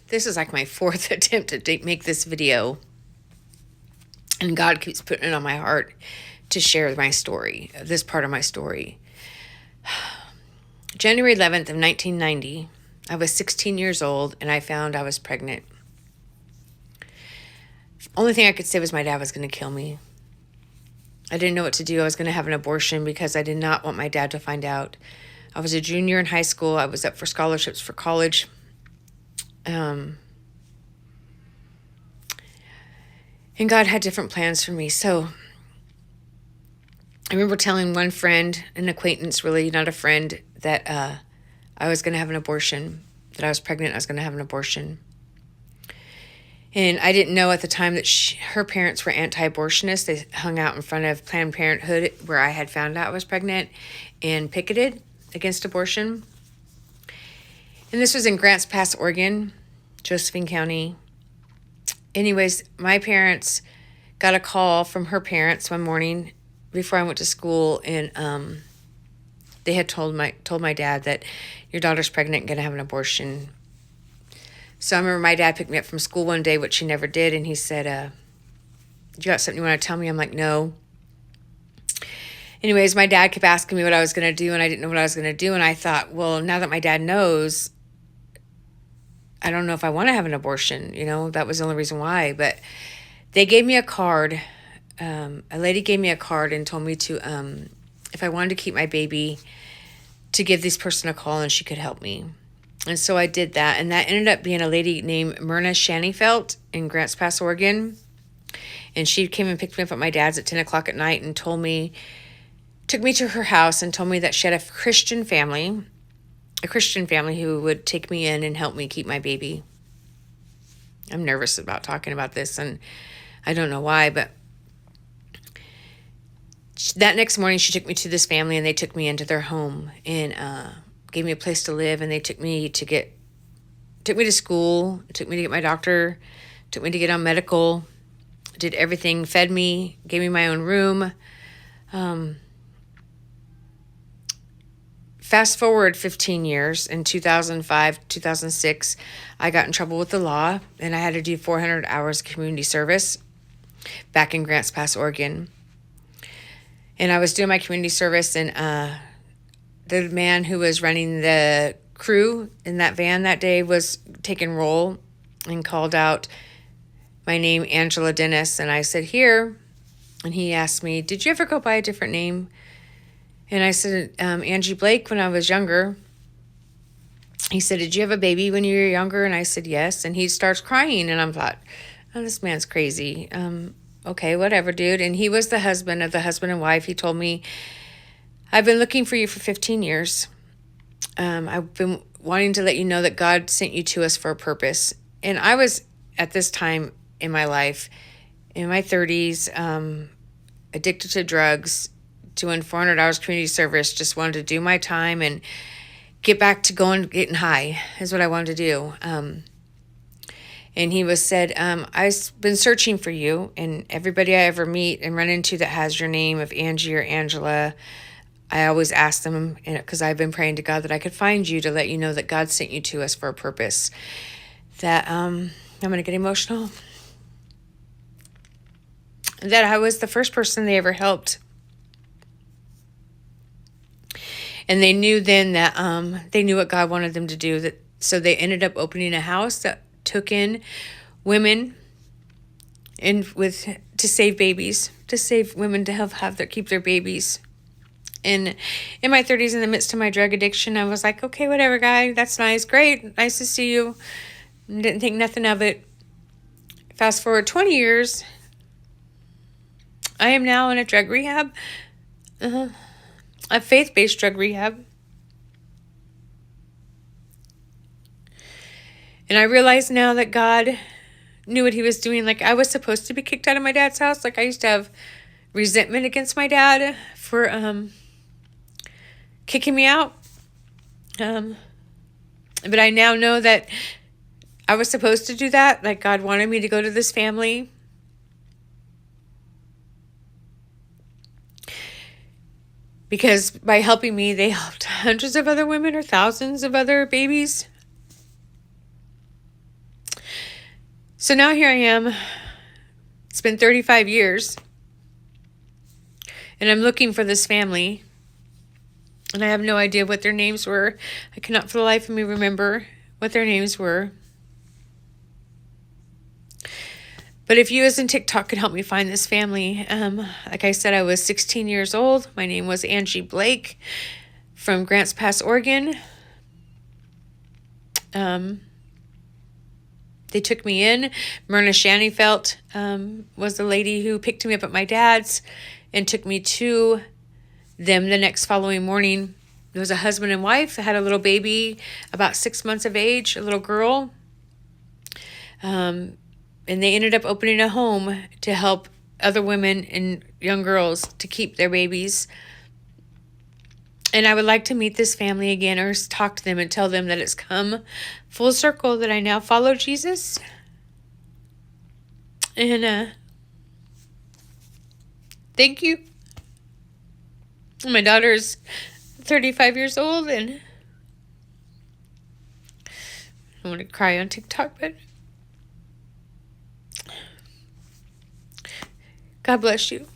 This is like my fourth attempt to make this video. And God keeps putting it on my heart to share my story, this part of my story. January 11th of 1990, I was 16 years old and I found I was pregnant. Only thing I could say was my dad was going to kill me. I didn't know what to do. I was going to have an abortion because I did not want my dad to find out. I was a junior in high school. I was up for scholarships for college. And God had different plans for me. So I remember telling one friend, an acquaintance really, not a friend, that I was going to have an abortion, that I was pregnant, I was going to have an abortion. And I didn't know at the time that her parents were anti-abortionists. They hung out in front of Planned Parenthood where I had found out I was pregnant and picketed against abortion. And this was in Grants Pass, Oregon, Josephine County. Anyways, my parents got a call from her parents one morning before I went to school, and they had told my dad that your daughter's pregnant and going to have an abortion. So I remember my dad picked me up from school one day, which he never did, and he said, you got something you want to tell me? I'm like, no. Anyways, my dad kept asking me what I was going to do, and I didn't know what I was going to do, and I thought, well, now that my dad knows, I don't know if I want to have an abortion. That was the only reason why. But they gave me a card. A lady gave me a card and told me to, if I wanted to keep my baby, to give this person a call and she could help me. And so I did that. And that ended up being a lady named Myrna Shanifelt in Grants Pass, Oregon. And she came and picked me up at my dad's at 10 o'clock at night and took me to her house and told me that she had a Christian family who would take me in and help me keep my baby. I'm nervous about talking about this, and I don't know why, but that next morning she took me to this family, and they took me into their home and gave me a place to live, and they took me to school, took me to get my doctor, took me to get on medical, did everything, fed me, gave me my own room. Fast forward 15 years, in 2005, 2006, I got in trouble with the law, and I had to do 400 hours community service back in Grants Pass, Oregon. And I was doing my community service, and the man who was running the crew in that van that day was taking roll and called out my name, Angela Dennis, and I said, here. And he asked me, did you ever go by a different name? And I said, Angie Blake, when I was younger. He said, did you have a baby when you were younger? And I said, yes. And he starts crying, and I thought, oh, this man's crazy. Okay, whatever, dude. And he was the husband and wife. He told me, I've been looking for you for 15 years. I've been wanting to let you know that God sent you to us for a purpose. And I was, at this time in my life, in my 30s, addicted to drugs, doing 400 hours community service, just wanted to do my time and get back to getting high is what I wanted to do. And he said, I've been searching for you, and everybody I ever meet and run into that has your name of Angie or Angela, I always ask them, because I've been praying to God that I could find you to let you know that God sent you to us for a purpose. That I'm going to get emotional. That I was the first person they ever helped. And they knew then that they knew what God wanted them to do. So they ended up opening a house that took in women to save babies, to save women to keep their babies. And in my 30s, in the midst of my drug addiction, I was like, okay, whatever, guy, that's nice, great, nice to see you. Didn't think nothing of it. Fast forward 20 years, I am now in a drug rehab. A faith-based drug rehab. And I realize now that God knew what he was doing. Like, I was supposed to be kicked out of my dad's house. Like, I used to have resentment against my dad for kicking me out. But I now know that I was supposed to do that. Like, God wanted me to go to this family. Because by helping me, they helped hundreds of other women or thousands of other babies. So now here I am. It's been 35 years. And I'm looking for this family. And I have no idea what their names were. I cannot for the life of me remember what their names were. But if you as in TikTok could help me find this family. Like I said, I was 16 years old. My name was Angie Blake from Grants Pass, Oregon. They took me in. Myrna Shannyfelt was the lady who picked me up at my dad's and took me to them the next following morning. It was a husband and wife that had a little baby about 6 months of age, a little girl. And they ended up opening a home to help other women and young girls to keep their babies. And I would like to meet this family again or talk to them and tell them that it's come full circle, that I now follow Jesus. And thank you. My daughter is 35 years old, and I want to cry on TikTok, but God bless you.